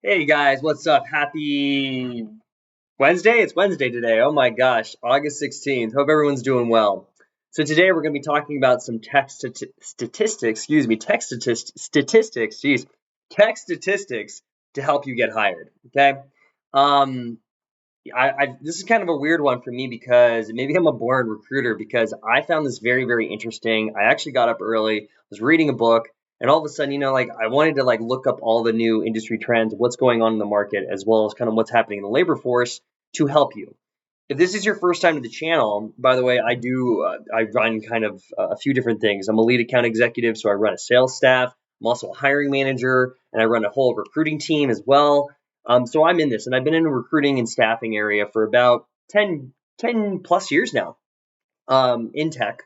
Hey guys, what's up? Happy Wednesday? It's Wednesday today. Oh my gosh, August 16th. Hope everyone's doing well. So today we're going to be talking about some tech statistics to help you get hired. Okay. Um, this is kind of a weird one for me because maybe I'm a born recruiter because I found this very, very interesting. I actually got up early, was reading a book, and all of a sudden, like I wanted to like look up all the new industry trends, what's going on in the market, as well as kind of what's happening in the labor force to help you. If this is your first time to the channel, by the way, I run kind of a few different things. I'm a lead account executive, so I run a sales staff. I'm also a hiring manager, and I run a whole recruiting team as well. So I'm in this, and I've been in the recruiting and staffing area for about 10 plus years now, in tech,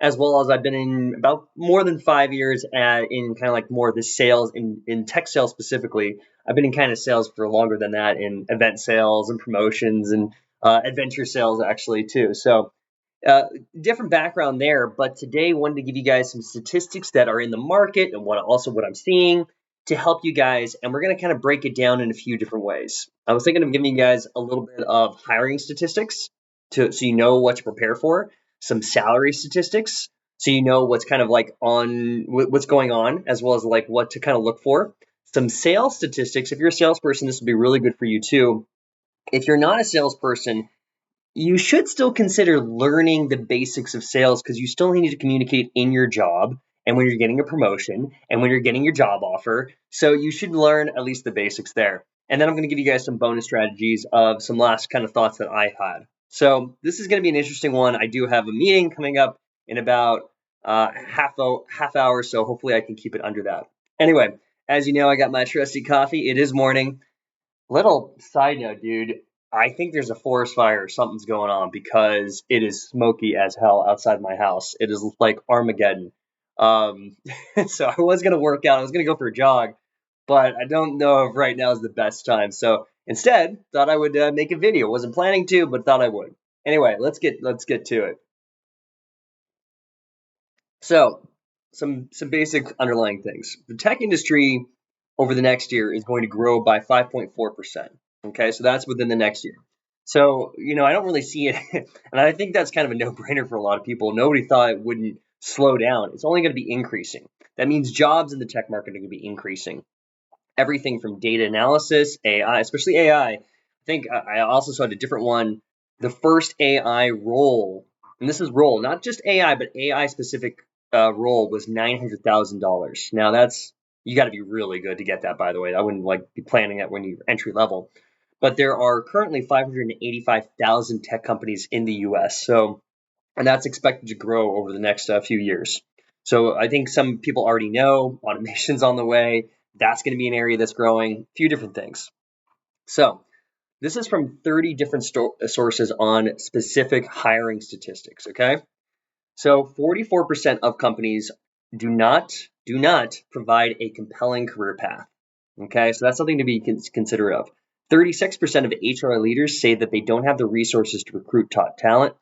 as well as I've been in about more than 5 years in kind of like more of the sales in tech sales specifically. I've been in kind of sales for longer than that in event sales and promotions and adventure sales actually too. So uh, different background there, but today I wanted to give you guys some statistics that are in the market and what I'm seeing to help you guys. And we're going to kind of break it down in a few different ways. I was thinking of giving you guys a little bit of hiring statistics so you know what to prepare for, some salary statistics so you know what's kind of like on what's going on, as well as like what to kind of look for. Some sales statistics. If you're a salesperson, this would be really good for you too. If you're not a salesperson, you should still consider learning the basics of sales because you still need to communicate in your job and when you're getting a promotion and when you're getting your job offer. So you should learn at least the basics there. And then I'm going to give you guys some bonus strategies of some last kind of thoughts that I had. So this is going to be an interesting one. I do have a meeting coming up in about half hour, so hopefully I can keep it under that. Anyway, as you know, I got my trusty coffee. It is morning. Little side note, dude. I think there's a forest fire or something's going on because it is smoky as hell outside my house. It is like Armageddon. Um, so I was gonna work out. I was gonna go for a jog, but I don't know if right now is the best time. So instead, thought I would make a video. Wasn't planning to, but thought I would. Anyway, let's get to it. So, some basic underlying things. The tech industry over the next year is going to grow by 5.4%. Okay, so that's within the next year. So, I don't really see it, and I think that's kind of a no-brainer for a lot of people. Nobody thought it wouldn't slow down. It's only going to be increasing. That means jobs in the tech market are going to be increasing. Everything from data analysis, AI, especially AI. I think I also saw a different one. The first AI role, and this is role, not just AI, but AI specific role was $900,000. Now that's you got to be really good to get that. By the way, I wouldn't like be planning that when you're entry level. But there are currently 585,000 tech companies in the U.S. So, and that's expected to grow over the next few years. So I think some people already know automation's on the way. That's going to be an area that's growing. A few different things. So this is from 30 different sources on specific hiring statistics. Okay, so 44% of companies do not provide a compelling career path. Okay, so that's something to be considerate of. 36% of HR leaders say that they don't have the resources to recruit top talent.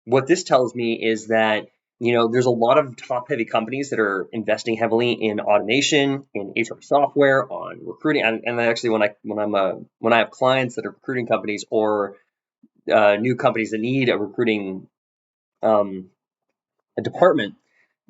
What this tells me is that there's a lot of top heavy companies that are investing heavily in automation, in HR software, on recruiting, and actually when I have clients that are recruiting companies or new companies that need a recruiting um, a department,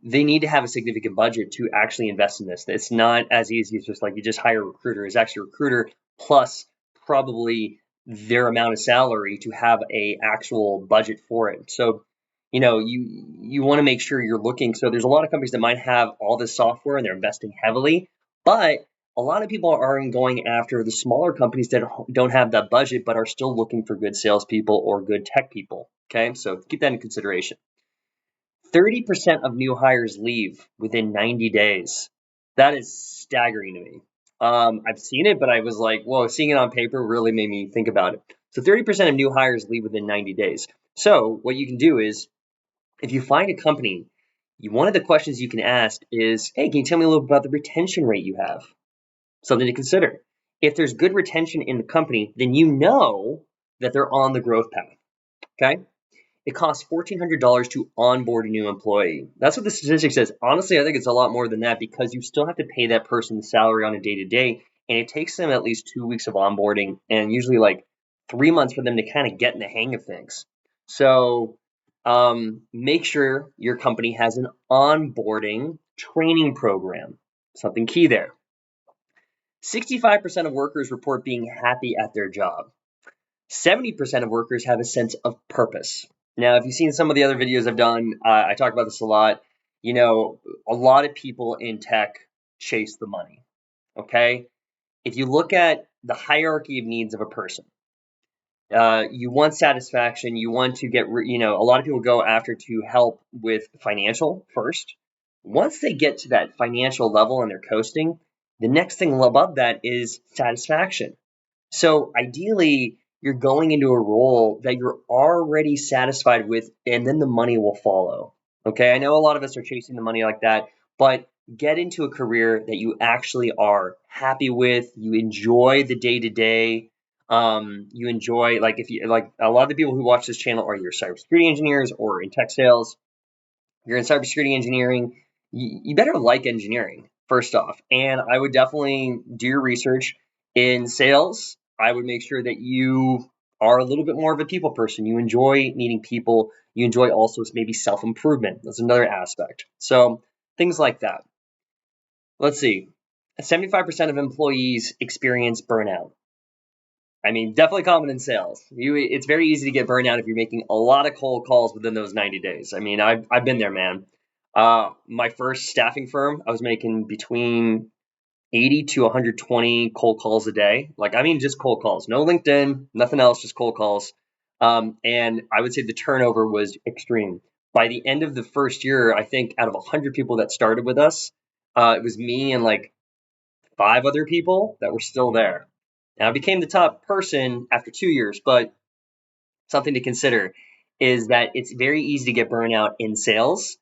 they need to have a significant budget to actually invest in this. It's not as easy as just like you just hire a recruiter. It's actually a recruiter plus probably their amount of salary to have a actual budget for it. So, you want to make sure you're looking. So there's a lot of companies that might have all this software and they're investing heavily, but a lot of people aren't going after the smaller companies that don't have that budget, but are still looking for good salespeople or good tech people. Okay, so keep that in consideration. 30% of new hires leave within 90 days. That is staggering to me. I've seen it, but I was like, whoa, seeing it on paper really made me think about it. So 30% of new hires leave within 90 days. So what you can do is if you find a company, one of the questions you can ask is, hey, can you tell me a little bit about the retention rate you have? Something to consider. If there's good retention in the company, then you know that they're on the growth path. Okay. It costs $1,400 to onboard a new employee. That's what the statistic says. Honestly, I think it's a lot more than that because you still have to pay that person the salary on a day to day, and it takes them at least 2 weeks of onboarding and usually like 3 months for them to kind of get in the hang of things. So make sure your company has an onboarding training program. Something key there. 65% of workers report being happy at their job. 70% of workers have a sense of purpose. Now, if you've seen some of the other videos I've done, I talk about this a lot. You know, a lot of people in tech chase the money. Okay. If you look at the hierarchy of needs of a person, you want satisfaction. You want to get, a lot of people go after to help with financial first. Once they get to that financial level and they're coasting, the next thing above that is satisfaction. So ideally, you're going into a role that you're already satisfied with, and then the money will follow. Okay, I know a lot of us are chasing the money like that, but get into a career that you actually are happy with, you enjoy the day to day. You enjoy, like, if you like, a lot of the people who watch this channel are either cybersecurity engineers or in tech sales. You're in cybersecurity engineering, you better like engineering first off. And I would definitely do your research. In sales, I would make sure that you are a little bit more of a people person. You enjoy meeting people. You enjoy also maybe self-improvement. That's another aspect. So things like that. Let's see. 75% of employees experience burnout. I mean, definitely common in sales. It's very easy to get burned out if you're making a lot of cold calls within those 90 days. I mean, I've been there, man. My first staffing firm, I was making between 80 to 120 cold calls a day. Like, I mean, just cold calls, no LinkedIn, nothing else, just cold calls. And I would say the turnover was extreme. By the end of the first year, I think out of 100 people that started with us, it was me and like 5 other people that were still there. Now, I became the top person after 2 years, but something to consider is that it's very easy to get burnout in sales,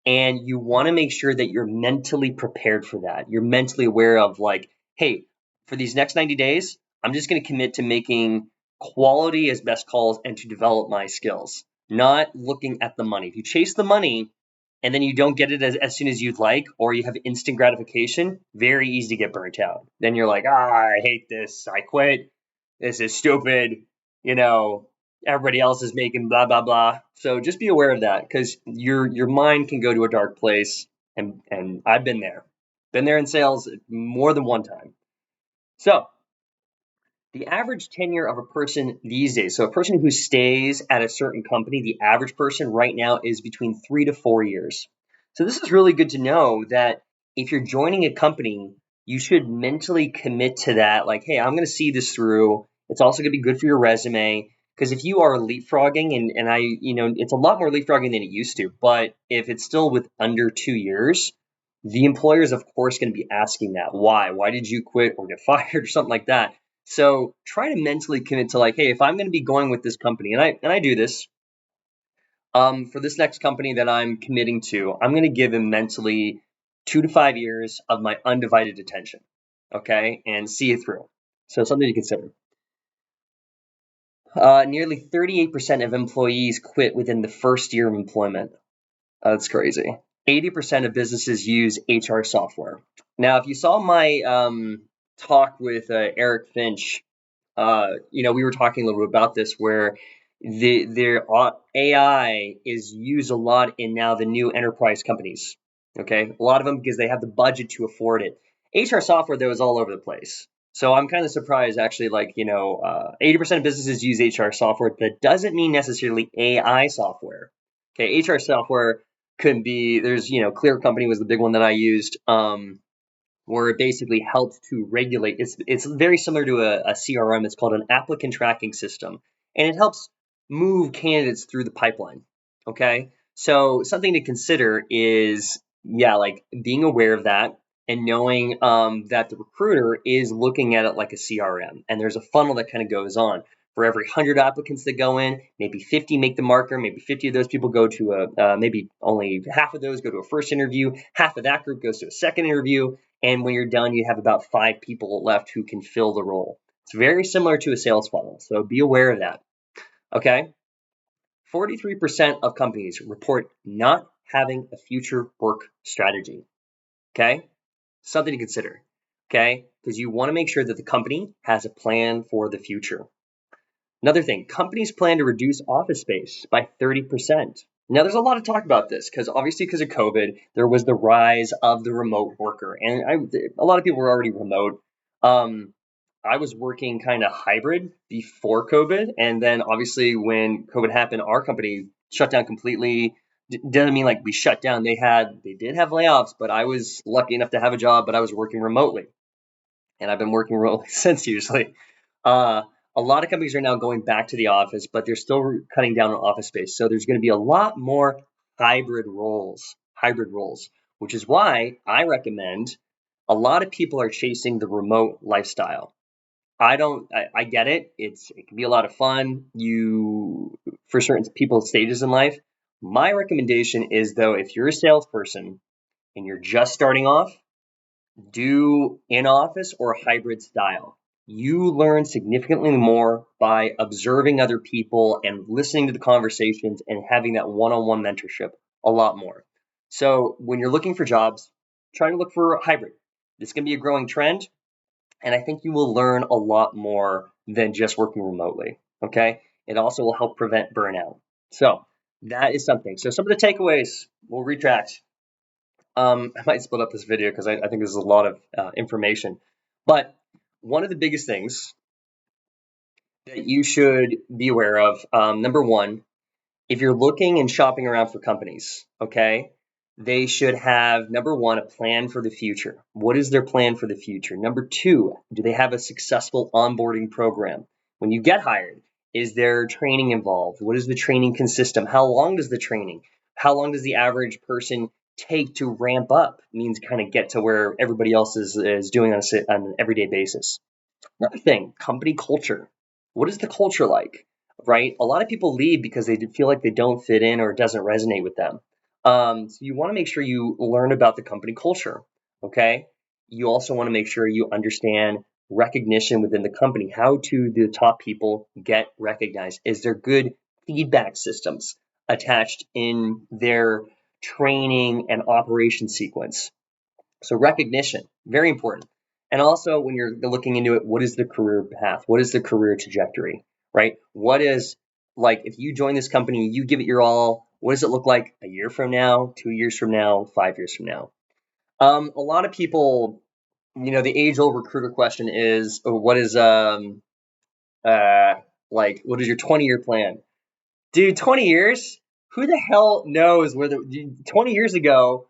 and you want to make sure that you're mentally prepared for that. You're mentally aware of, like, hey, for these next 90 days, I'm just going to commit to making quality as best calls and to develop my skills, not looking at the money. If you chase the money and then you don't get it as soon as you'd like, or you have instant gratification, very easy to get burnt out. Then you're like, I hate this. I quit. This is stupid. You know, everybody else is making blah, blah, blah. So just be aware of that, because your mind can go to a dark place. And I've been there in sales more than one time. So the average tenure of a person these days, so a person who stays at a certain company, the average person right now is between 3 to 4 years. So this is really good to know that if you're joining a company, you should mentally commit to that. Like, hey, I'm going to see this through. It's also going to be good for your resume. Because if you are leapfrogging, and it's a lot more leapfrogging than it used to, but if it's still with under 2 years, the employer is, of course, going to be asking that. Why? Why did you quit or get fired or something like that? So try to mentally commit to, like, hey, if I'm going to be going with this company, and I do this, for this next company that I'm committing to, I'm going to give them mentally 2 to 5 years of my undivided attention, okay, and see it through. So something to consider. Nearly 38% of employees quit within the first year of employment. That's crazy. 80% of businesses use HR software. Now, if you saw my talk with Eric Finch, we were talking a little bit about this, where their AI is used a lot in now the new enterprise companies. Okay, a lot of them because they have the budget to afford it. HR software, though, is all over the place. So I'm kind of surprised, actually. 80% of businesses use HR software. That doesn't mean necessarily AI software. Okay, HR software could be, there's, Clear Company was the big one that I used. Where it basically helps to regulate. It's very similar to a CRM. It's called an applicant tracking system, and it helps move candidates through the pipeline. Okay, so something to consider is, yeah, like being aware of that and knowing that the recruiter is looking at it like a CRM, and there's a funnel that kind of goes on. For every 100 applicants that go in, maybe 50 make the marker, maybe 50 of those people go to maybe only half of those go to a first interview, half of that group goes to a second interview, and when you're done, you have about 5 people left who can fill the role. It's very similar to a sales funnel, so be aware of that. Okay? 43% of companies report not having a future work strategy. Okay? Something to consider. Okay? because you want to make sure that the company has a plan for the future. Another thing, companies plan to reduce office space by 30%. Now, there's a lot of talk about this because obviously because of COVID, there was the rise of the remote worker. And a lot of people were already remote. I was working kind of hybrid before COVID. And then obviously when COVID happened, our company shut down completely. Doesn't mean like we shut down. They did have layoffs, but I was lucky enough to have a job, but I was working remotely. And I've been working remotely since usually. A lot of companies are now going back to the office, but they're still cutting down on office space. So there's going to be a lot more hybrid roles, which is why I recommend a lot of people are chasing the remote lifestyle. I get it. It can be a lot of fun. For certain people's stages in life. My recommendation is though, if you're a salesperson and you're just starting off, do in office or hybrid style. You learn significantly more by observing other people and listening to the conversations and having that one-on-one mentorship a lot more. So when you're looking for jobs, try to look for hybrid. It's going to be a growing trend, and I think you will learn a lot more than just working remotely. Okay. It also will help prevent burnout. So that is something. So some of the takeaways, we'll retract. I might split up this video because I think there's a lot of information. But one of the biggest things that you should be aware of, number one, if you're looking and shopping around for companies, okay, they should have, number one, a plan for the future. What is their plan for the future? Number two, do they have a successful onboarding program? When you get hired, is there training involved? What does the training consist of? How long does the training? How long does the average person take to ramp up? Means kind of get to where everybody else is doing on an everyday basis. Another thing, company culture. What is the culture like? Right? A lot of people leave because they feel like they don't fit in or it doesn't resonate with them. So you want to make sure you learn about the company culture. Okay. You also want to make sure you understand recognition within the company. How do the top people get recognized? Is there good feedback systems attached in their training and operation sequence? So recognition, very important. And also when you're looking into it, what is the career path? What is the career trajectory, right? What is like, if you join this company, you give it your all, what does it look like a year from now, 2 years from now, 5 years from now? A lot of people, the age old recruiter question is, what is, what is your 20-year plan? Dude, 20 years? Who the hell knows 20 years ago,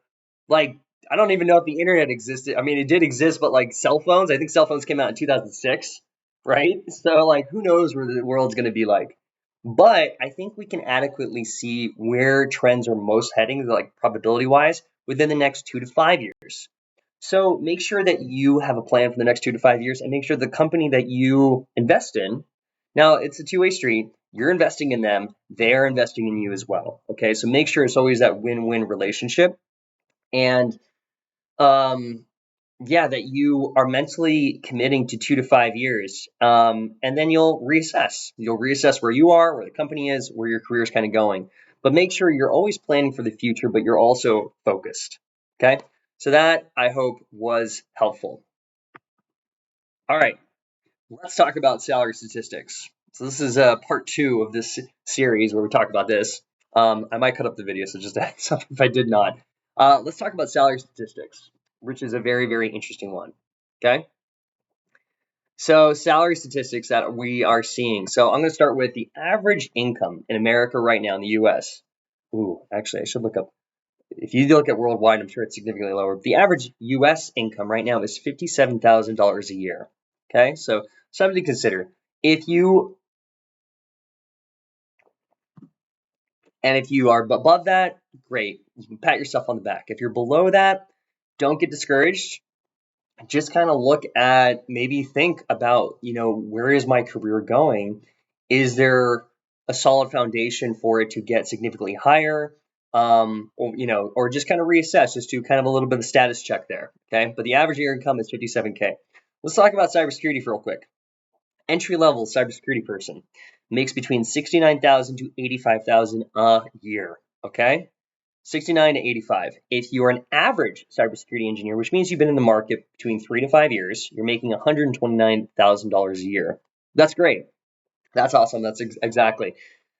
like, I don't even know if the internet existed. I mean, it did exist, but like cell phones, I think cell phones came out in 2006, right? So, like, who knows where the world's going to be like. But I think we can adequately see where trends are most heading, like probability wise, within the next 2 to 5 years. So make sure that you have a plan for the next 2 to 5 years and make sure the company that you invest in, now it's a two-way street. You're investing in them, they're investing in you as well. Okay, so make sure it's always that win-win relationship. And that you are mentally committing to 2 to 5 years. And then you'll reassess. You'll reassess where you are, where the company is, where your career is kind of going. But make sure you're always planning for the future, but you're also focused. Okay, so that I hope was helpful. All right, let's talk about salary statistics. So this is part 2 of this series where we talk about this. I might cut up the video, so just add something if I did not. Let's talk about salary statistics, which is a very, very interesting one. Okay. So salary statistics that we are seeing. So I'm going to start with the average income in America right now in the U.S. Ooh, actually, I should look up. If you look at worldwide, I'm sure it's significantly lower. The average U.S. income right now is $57,000 a year. Okay, so something to consider. If you are above that, great. You can pat yourself on the back. If you're below that, don't get discouraged. Just kind of look at, maybe think about, where is my career going? Is there a solid foundation for it to get significantly higher? Or just kind of reassess, just do kind of a little bit of a status check there. Okay. But the average year income is 57K. Let's talk about cybersecurity for real quick. Entry level cybersecurity person makes between 69,000 to 85,000 a year. Okay. 69 to 85. If you're an average cybersecurity engineer, which means you've been in the market between 3 to 5 years, you're making $129,000 a year. That's great. That's awesome. That's exactly.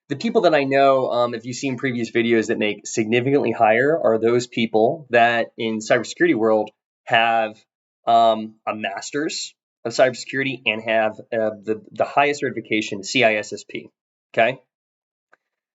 The people that I know, if you've seen previous videos that make significantly higher, are those people that in cybersecurity world have a master's of cybersecurity and have the highest certification, CISSP. Okay.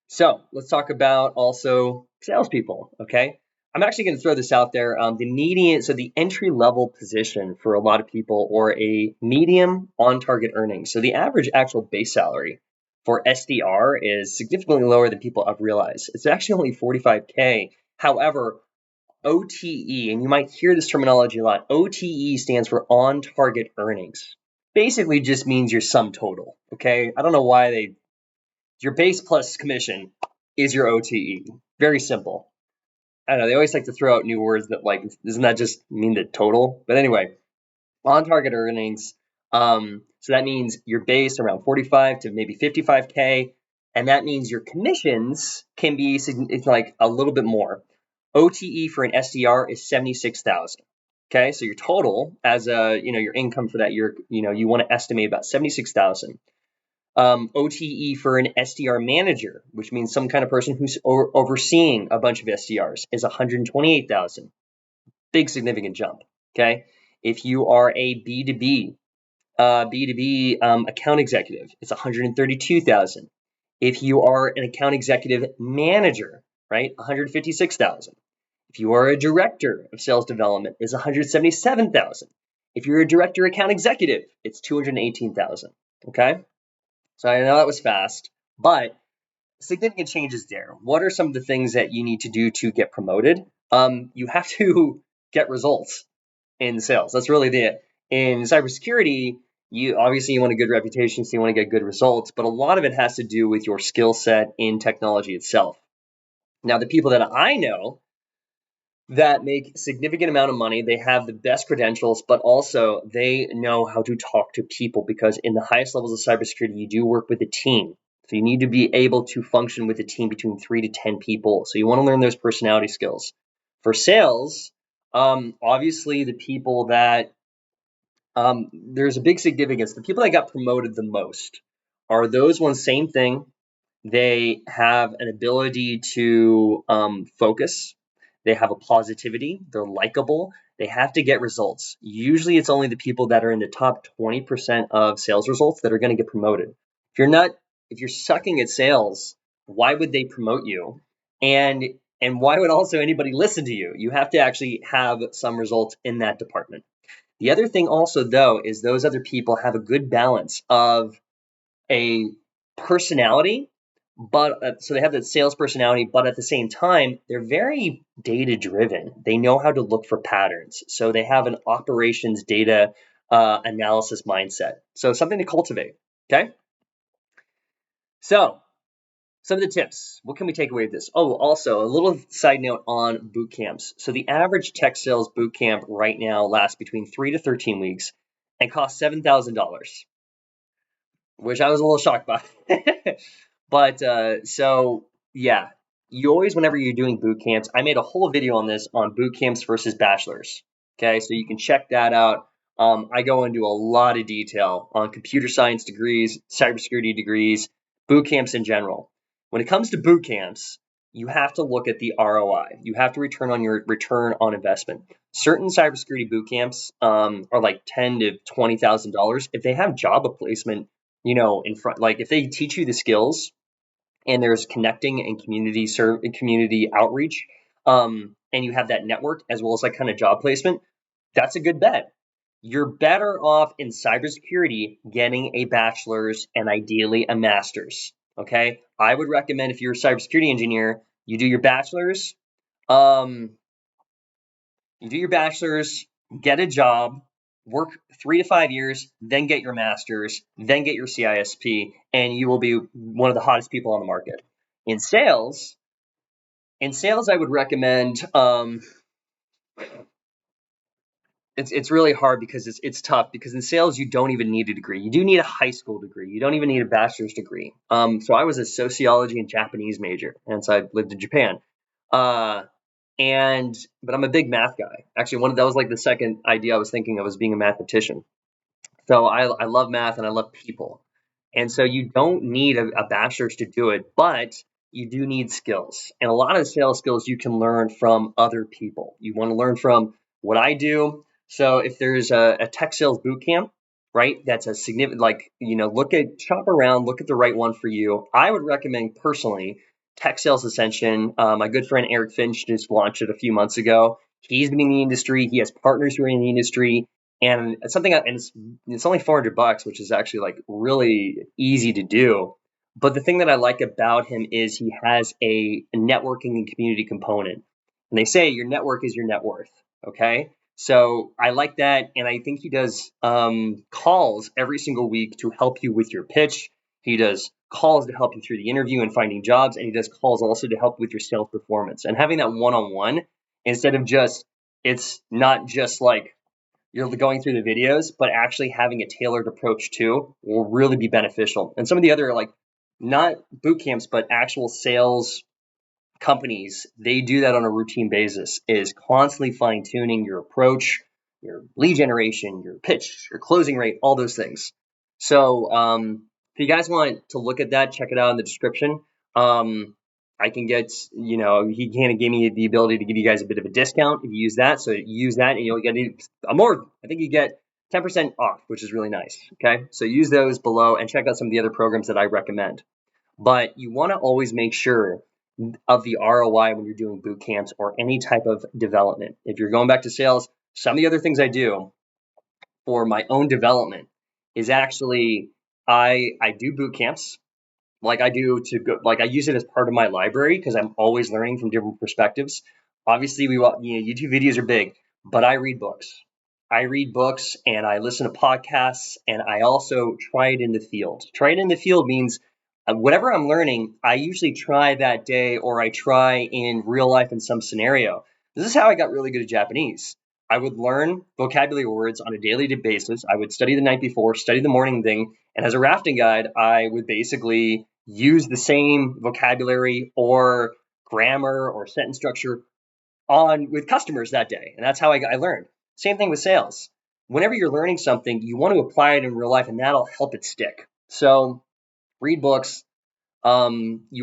So let's talk about also salespeople. Okay. I'm actually going to throw this out there. The entry level position for a lot of people, or a medium on target earnings. So the average actual base salary for SDR is significantly lower than people have realized. It's actually only 45K. However, OTE, and you might hear this terminology a lot, OTE stands for on target earnings. Basically just means your sum total. Okay. I don't know why your base plus commission is your OTE. Very simple. I don't know, they always like to throw out new words that, like, doesn't that just mean the total? But anyway, on target earnings. So that means your base around 45 to maybe 55K. And that means your commissions can be like a little bit more. OTE for an SDR is 76,000. Okay. So your total as your income for that year, you want to estimate about 76,000. OTE for an SDR manager, which means some kind of person who's overseeing a bunch of SDRs, is 128,000. Big significant jump. Okay. If you are a B2B account executive, it's 132,000. If you are an account executive manager, right, 156,000. If you are a director of sales development, it's 177,000. If you're a director account executive, it's 218,000. Okay. So I know that was fast, but significant changes there. What are some of the things that you need to do to get promoted? You have to get results in sales. That's really in cybersecurity. You want a good reputation, so you want to get good results, but a lot of it has to do with your skill set in technology itself. Now, the people that I know that make significant amount of money, they have the best credentials, but also they know how to talk to people, because in the highest levels of cybersecurity, you do work with a team. So you need to be able to function with a team between 3 to 10 people. So you want to learn those personality skills. For sales, obviously the people that there's a big significance. The people that got promoted the most are those ones, same thing. They have an ability to focus. They have a positivity. They're likable. They have to get results. Usually it's only the people that are in the top 20% of sales results that are going to get promoted. If you're sucking at sales, why would they promote you? And why would also anybody listen to you? You have to actually have some results in that department. The other thing also, though, is those other people have a good balance of a personality, but so they have that sales personality, but at the same time, they're very data driven. They know how to look for patterns. So they have an operations data analysis mindset. So something to cultivate. Okay. So some of the tips. What can we take away with this? Oh, also a little side note on boot camps. So the average tech sales boot camp right now lasts between 3 to 13 weeks and costs $7,000, which I was a little shocked by. But so yeah, you always, whenever you're doing boot camps, I made a whole video on this on boot camps versus bachelors. Okay, so you can check that out. I go into a lot of detail on computer science degrees, cybersecurity degrees, boot camps in general. When it comes to boot camps, you have to look at the ROI. You have to return on investment. Certain cybersecurity boot camps are like $10,000 to $20,000 if they have job placement, in front. Like if they teach you the skills and there's connecting and community outreach, and you have that network as well as like kind of job placement, that's a good bet. You're better off in cybersecurity getting a bachelor's and ideally a master's. Okay, I would recommend, if you're a cybersecurity engineer, you do your bachelor's, get a job, work 3 to 5 years, then get your master's, then get your CISP, and you will be one of the hottest people on the market. In sales, I would recommend. It's really hard because it's tough, because in sales you don't even need a degree. You do need a high school degree. You don't even need a bachelor's degree. So I was a sociology and Japanese major, and so I lived in Japan. Uh, but I'm a big math guy. Actually, that was like the second idea I was thinking of, was being a mathematician. So I love math and I love people. And so you don't need a bachelor's to do it, but you do need skills. And a lot of sales skills you can learn from other people. You want to learn from what I do. So if there's a tech sales boot camp, right, that's a significant, like, shop around, look at the right one for you. I would recommend personally Tech Sales Ascension. My good friend Eric Finch just launched it a few months ago. He's been in the industry. He has partners who are in the industry, and it's only $400, which is actually like really easy to do. But the thing that I like about him is he has a networking and community component. And they say your network is your net worth. Okay. So I like that. And I think he does calls every single week to help you with your pitch. He does calls to help you through the interview and finding jobs. And he does calls also to help with your sales performance. And having that one-on-one, instead of it's not just like you're going through the videos, but actually having a tailored approach too will really be beneficial. And some of the other, like, not boot camps, but actual sales companies, they do that on a routine basis, is constantly fine tuning your approach, your lead generation, your pitch, your closing rate, all those things. So if you guys want to look at that, check it out in the description. I can get, he kind of gave me the ability to give you guys a bit of a discount if you use that. So use that and you'll get I think you get 10% off, which is really nice. Okay. So use those below and check out some of the other programs that I recommend. But you want to always make sure of the ROI when you're doing boot camps or any type of development. If you're going back to sales, some of the other things I do for my own development is actually I do boot camps, like I do to go, like I use it as part of my library because I'm always learning from different perspectives. Obviously, YouTube videos are big, but I read books. I read books and I listen to podcasts, and I also try it in the field. Try it in the field means whatever I'm learning, I usually try that day, or I try in real life in some scenario. This is how I got really good at Japanese. I would learn vocabulary words on a daily basis. I would study the night before, study the morning thing, and as a rafting guide, I would basically use the same vocabulary or grammar or sentence structure on with customers that day. And that's how I learned. Same thing with sales. Whenever you're learning something, you want to apply it in real life, and that'll help it stick. So read books. You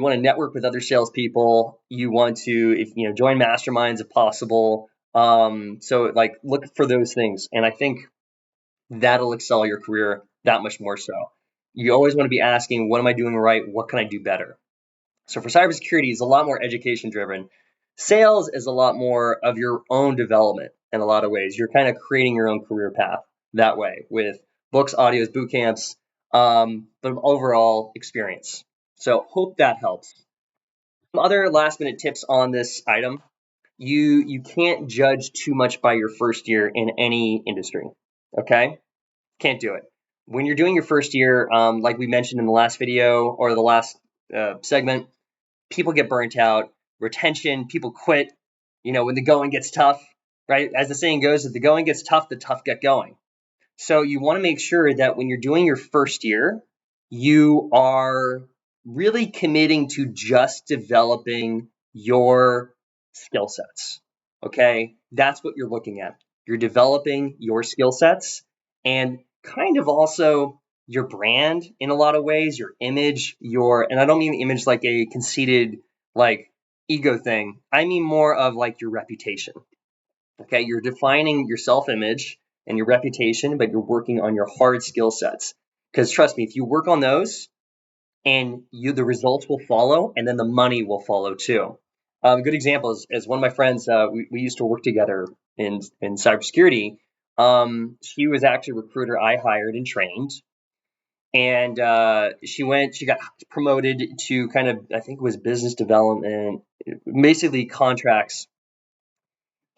want to network with other salespeople. You want to, join masterminds if possible. So like look for those things, and I think that'll excel your career that much more so. You always want to be asking, what am I doing right? What can I do better? So for cybersecurity, it's a lot more education driven. Sales is a lot more of your own development in a lot of ways. You're kind of creating your own career path that way with books, audios, boot camps, but overall experience. So hope that helps. Some other last minute tips on this item. You can't judge too much by your first year in any industry. Okay? Can't do it. When you're doing your first year, like we mentioned in the last video or the last segment, people get burnt out, retention, people quit, when the going gets tough, right? As the saying goes, if the going gets tough, the tough get going. So you want to make sure that when you're doing your first year, you are really committing to just developing your skill sets. Okay. That's what you're looking at. You're developing your skill sets and kind of also your brand in a lot of ways, your image, and I don't mean the image like a conceited, like ego thing. I mean more of like your reputation. Okay. You're defining your self image and your reputation, but you're working on your hard skill sets. Because trust me, if you work on those, and the results will follow, and then the money will follow too. A good example is one of my friends. We used to work together in cybersecurity. She was actually a recruiter I hired and trained, and she got promoted to kind of, I think it was business development, basically contracts,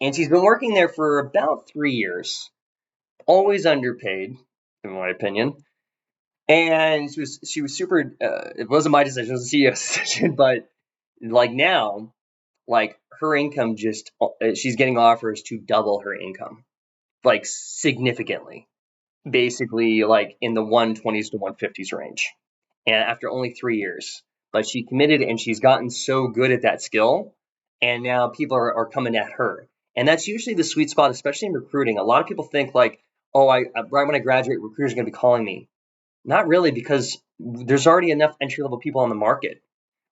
and she's been working there for about 3 years, always underpaid, in my opinion. And she was super. It wasn't my decision; it was the CEO's decision. But like now, like her income she's getting offers to double her income, like significantly, basically like in the 120s to 150s range, and after only 3 years. But she committed, and she's gotten so good at that skill, and now people are coming at her. And that's usually the sweet spot, especially in recruiting. A lot of people think like, oh, right when I graduate, recruiters are going to be calling me. Not really, because there's already enough entry level people on the market.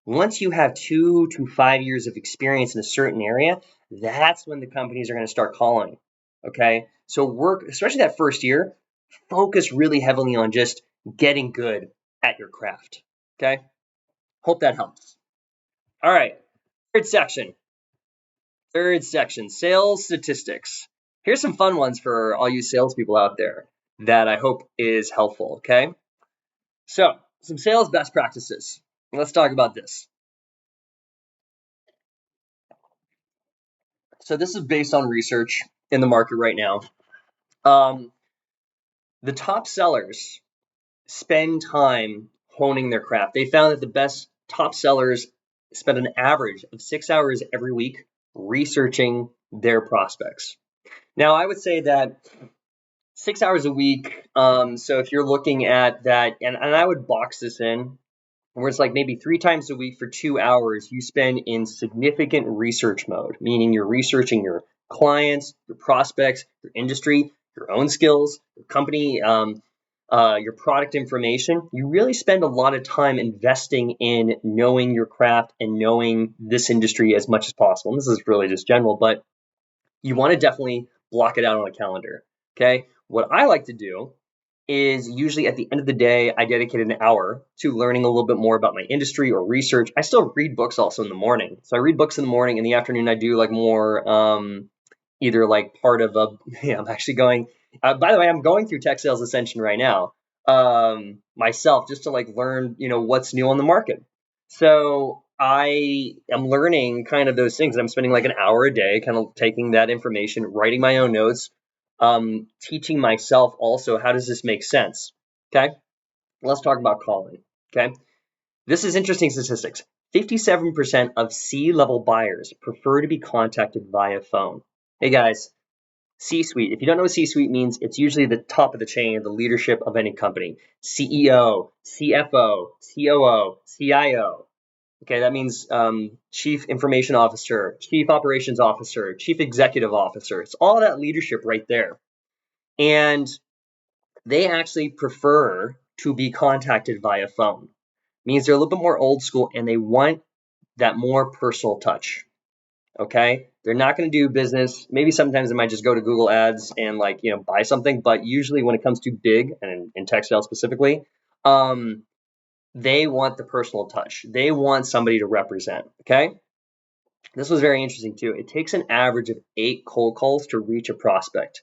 Once you have 2 to 5 years of experience in a certain area, that's when the companies are going to start calling. Okay. So work, especially that first year, focus really heavily on just getting good at your craft. Okay. Hope that helps. All right. Third section. Third section, sales statistics. Here's some fun ones for all you salespeople out there that I hope is helpful. Okay. So, some sales best practices. Let's talk about this. So, this is based on research in the market right now. Um, the top sellers spend time honing their craft. They found that the best top sellers spend an average of 6 hours every week researching their prospects. Now, I would say that 6 hours a week. So if you're looking at that, and I would box this in, where it's like maybe 3 times a week for 2 hours, you spend in significant research mode, meaning you're researching your clients, your prospects, your industry, your own skills, your company, your product information. You really spend a lot of time investing in knowing your craft and knowing this industry as much as possible. And this is really just general, but you want to definitely block it out on a calendar. Okay. What I like to do is usually at the end of the day, I dedicate an hour to learning a little bit more about my industry or research. I still read books also in the morning. So I read books in the morning. In the afternoon, I do like more either like part of a, yeah, I'm actually going, by the way, I'm going through Tech Sales Ascension right now myself just to like learn, what's new on the market. So I am learning kind of those things. I'm spending like an hour a day kind of taking that information, writing my own notes, teaching myself also how does this make sense. Okay, let's talk about calling. Okay, this is interesting statistics. 57% of C-level buyers prefer to be contacted via phone. Hey guys, C-suite. If you don't know what C-suite means, it's usually the top of the chain, the leadership of any company. CEO, CFO, COO, CIO. Okay, that means Chief Information Officer, Chief Operations Officer, Chief Executive Officer. It's all that leadership right there. And they actually prefer to be contacted via phone. Means they're a little bit more old school and they want that more personal touch. Okay, they're not going to do business. Maybe sometimes they might just go to Google Ads and buy something. But usually when it comes to big and in tech sales specifically, they want the personal touch. They want somebody to represent. Okay, this was very interesting too. It takes an average of 8 cold calls to reach a prospect.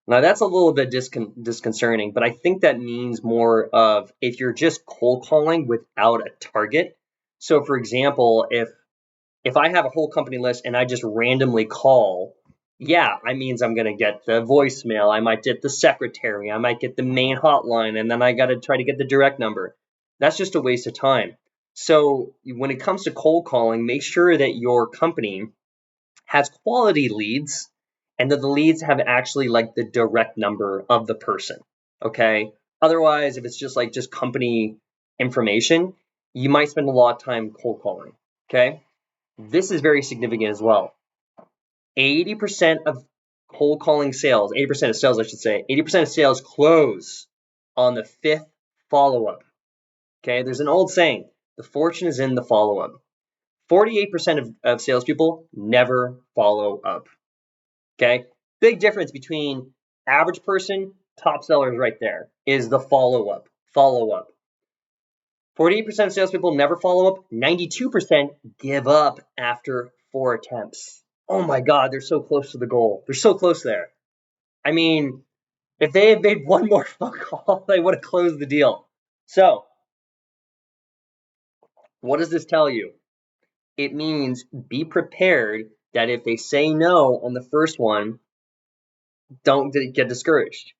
Now that's a little bit disconcerting, but I think that means more of if you're just cold calling without a target. So for example, if I have a whole company list and I just randomly call, yeah, that means I'm going to get the voicemail. I might get the secretary. I might get the main hotline, and then I got to try to get the direct number. That's just a waste of time. So when it comes to cold calling, make sure that your company has quality leads and that the leads have actually like the direct number of the person. Okay. Otherwise, if it's just company information, you might spend a lot of time cold calling. Okay. This is very significant as well. 80% of cold calling sales, 80% of sales, I should say, 80% of sales close on the 5th follow up. Okay. There's an old saying, the fortune is in the follow up. 48% of salespeople never follow up. Okay. Big difference between average person, top sellers right there is the follow up. Follow up. 48% of salespeople never follow up. 92% give up after 4 attempts. Oh my God, they're so close to the goal. They're so close there. I mean, if they had made one more phone call, they would have closed the deal. So, what does this tell you? It means be prepared that if they say no on the first one, don't get discouraged.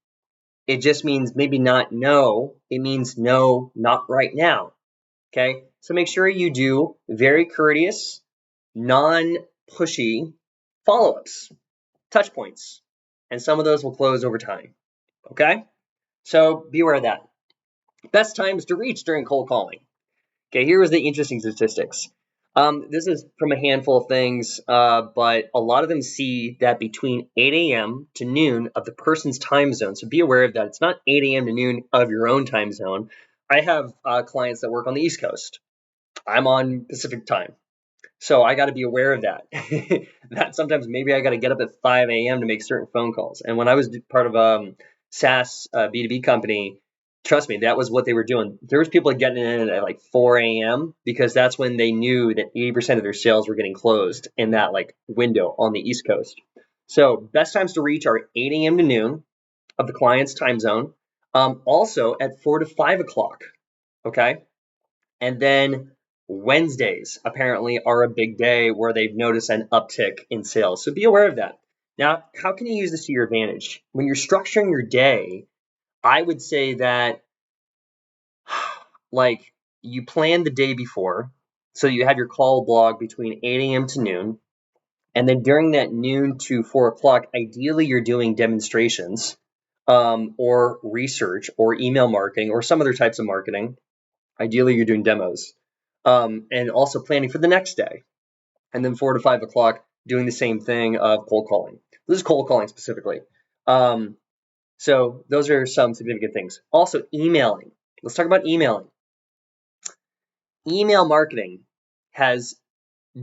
It just means maybe not no. It means no, not right now. Okay. So make sure you do very courteous, non-pushy follow-ups, touch points, and some of those will close over time. Okay. So be aware of that. Best times to reach during cold calling. Okay. Here was the interesting statistics. This is from a handful of things, but a lot of them see that between 8 a.m. to noon of the person's time zone. So be aware of that. It's not 8 a.m. to noon of your own time zone. I have clients that work on the East Coast. I'm on Pacific time. So I got to be aware of that. That sometimes maybe I got to get up at 5 a.m. to make certain phone calls. And when I was part of SaaS B2B company, trust me, that was what they were doing. There was people getting in at like 4 a.m. because that's when they knew that 80% of their sales were getting closed in that like window on the East Coast. So best times to reach are 8 a.m. to noon of the client's time zone. Also at 4 to 5 o'clock. Okay. And then Wednesdays apparently are a big day where they've noticed an uptick in sales. So be aware of that. Now, how can you use this to your advantage? When you're structuring your day, I would say that like you plan the day before. So you have your call blog between 8 a.m. to noon. And then during that noon to 4 o'clock, ideally you're doing demonstrations or research or email marketing or some other types of marketing. Ideally, you're doing demos and also planning for the next day. And then 4 to 5 o'clock, doing the same thing of cold calling. This is cold calling specifically. So those are some significant things. Also, emailing. Let's talk about emailing. Email marketing has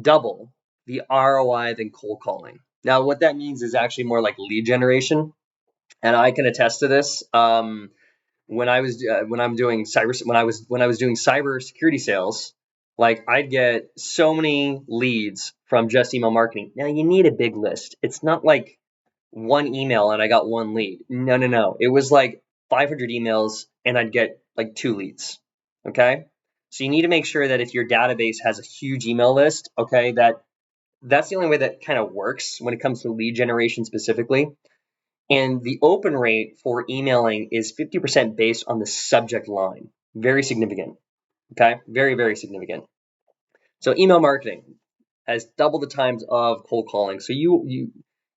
double the ROI than cold calling. Now, what that means is actually more like lead generation, and I can attest to this. When I'm doing when I was doing cyber security sales, like I'd get so many leads from just email marketing. Now you need a big list. It's not like one email and I got one lead. No, no, no. It was like 500 emails and I'd get like 2 leads. Okay? So you need to make sure that if your database has a huge email list, okay, that's the only way that kind of works when it comes to lead generation specifically. And the open rate for emailing is 50% based on the subject line. Very significant. Okay? Very, very significant. So email marketing has double the times of cold calling. So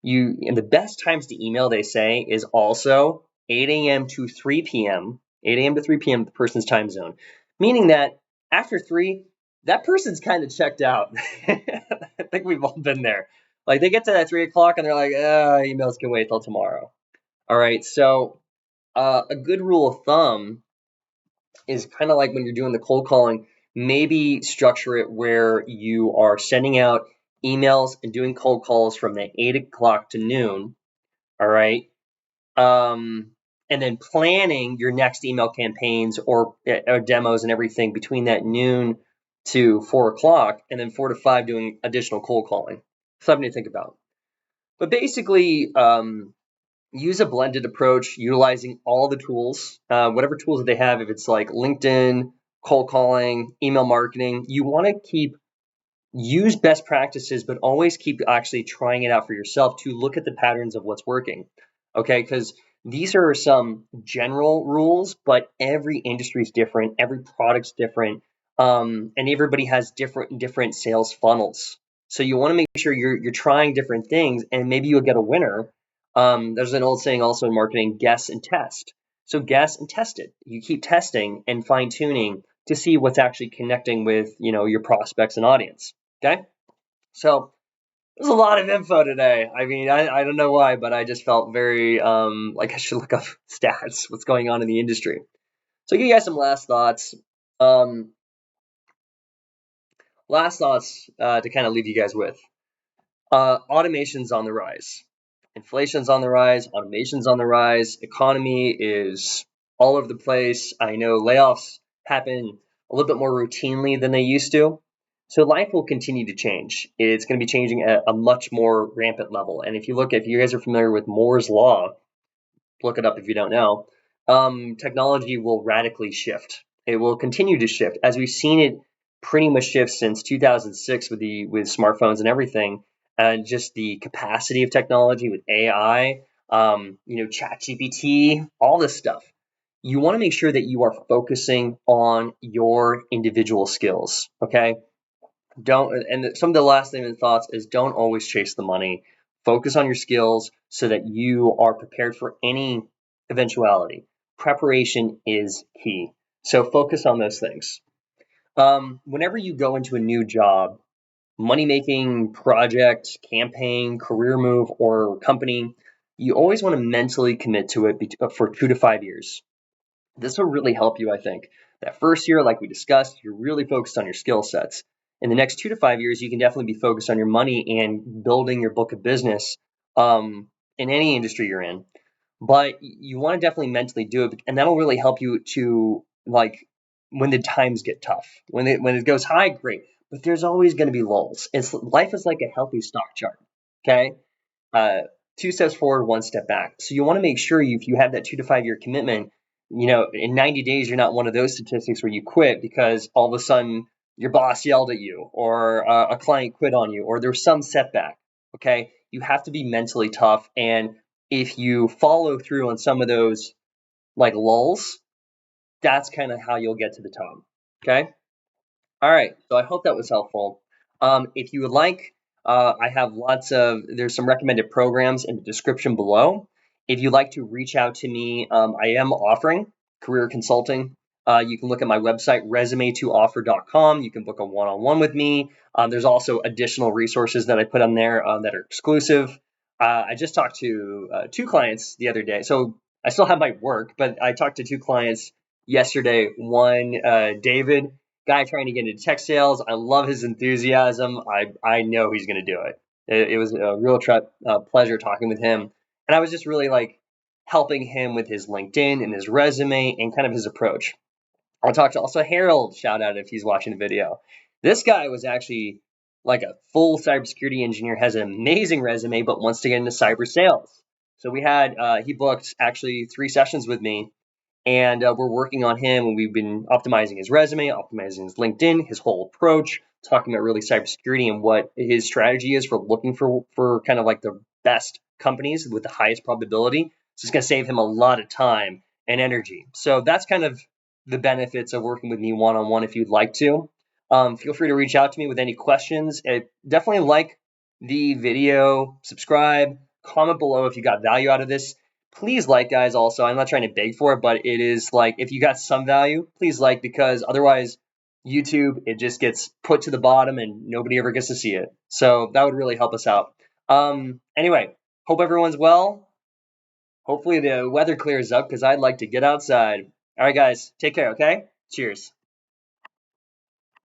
and the best times to email, they say, is also 8 a.m. to 3 p.m., 8 a.m. to 3 p.m. the person's time zone. Meaning that after 3, that person's kind of checked out. I think we've all been there. Like they get to that 3 o'clock and they're like, emails can wait till tomorrow. All right, so a good rule of thumb is kind of like when you're doing the cold calling, maybe structure it where you are sending out emails and doing cold calls from the 8 o'clock to noon. All right. And then planning your next email campaigns or demos and everything between that noon to 4 o'clock, and then 4 to 5 doing additional cold calling. Something to think about. But basically, use a blended approach, utilizing all the tools, whatever tools that they have. If it's like LinkedIn, cold calling, email marketing, you want to use best practices, but always keep actually trying it out for yourself to look at the patterns of what's working. Okay, because these are some general rules, but every industry is different, every product's different, and everybody has different sales funnels. So you want to make sure you're trying different things, and maybe you'll get a winner. There's an old saying also in marketing: guess and test. So guess and test it. You keep testing and fine tuning to see what's actually connecting with your prospects and audience. Okay, so there's a lot of info today. I mean, I don't know why, but I just felt very like I should look up stats, what's going on in the industry. So I'll give you guys some last thoughts. To kind of leave you guys with. Automation's on the rise. Inflation's on the rise. Automation's on the rise. Economy is all over the place. I know layoffs happen a little bit more routinely than they used to. So life will continue to change. It's going to be changing at a much more rampant level. And if you guys are familiar with Moore's Law, look it up if you don't know, technology will radically shift. It will continue to shift as we've seen it pretty much shift since 2006 with smartphones and everything, and just the capacity of technology with AI, ChatGPT, all this stuff. You want to make sure that you are focusing on your individual skills. Okay. Some of the last thoughts is don't always chase the money. Focus on your skills so that you are prepared for any eventuality. Preparation is key. So focus on those things. Whenever you go into a new job, money-making project, campaign, career move, or company, you always want to mentally commit to it for 2 to 5 years. This will really help you, I think. That first year, like we discussed, you're really focused on your skill sets. In the next 2 to 5 years, you can definitely be focused on your money and building your book of business in any industry you're in. But you want to definitely mentally do it, and that'll really help you to like when the times get tough. When it goes high, great. But there's always going to be lulls. Life is like a healthy stock chart. Okay, uh, 2 steps forward, 1 step back. So you want to make sure if you have that 2 to 5 year commitment, in 90 days, you're not one of those statistics where you quit because all of a sudden your boss yelled at you or a client quit on you or there's some setback. Okay. You have to be mentally tough. And if you follow through on some of those like lulls, that's kind of how you'll get to the top. Okay. All right, so I hope that was helpful. If you would like, I have there's some recommended programs in the description below. If you'd like to reach out to me, I am offering career consulting. You can look at my website, resume2offer.com. You can book a one-on-one with me. There's also additional resources that I put on there that are exclusive. I just talked to 2 clients the other day. So I still have my work, but I talked to 2 clients yesterday. One, David, guy trying to get into tech sales. I love his enthusiasm. I know he's going to do it. It was a real pleasure talking with him. And I was just really like helping him with his LinkedIn and his resume and kind of his approach. I'll talk to also Harold, shout out if he's watching the video. This guy was actually like a full cybersecurity engineer, has an amazing resume, but wants to get into cyber sales. So he booked actually 3 sessions with me, and we're working on him, and we've been optimizing his resume, optimizing his LinkedIn, his whole approach, talking about really cybersecurity and what his strategy is for looking for kind of like the best companies with the highest probability. So it's going to save him a lot of time and energy. So that's kind of the benefits of working with me one-on-one if you'd like to. Feel free to reach out to me with any questions. Definitely like the video, subscribe, comment below if you got value out of this. Please like, guys, also. I'm not trying to beg for it, but it is like if you got some value, please like, because otherwise YouTube, it just gets put to the bottom and nobody ever gets to see it. So that would really help us out. Anyway, hope everyone's well. Hopefully the weather clears up because I'd like to get outside. All right, guys, take care, okay? Cheers.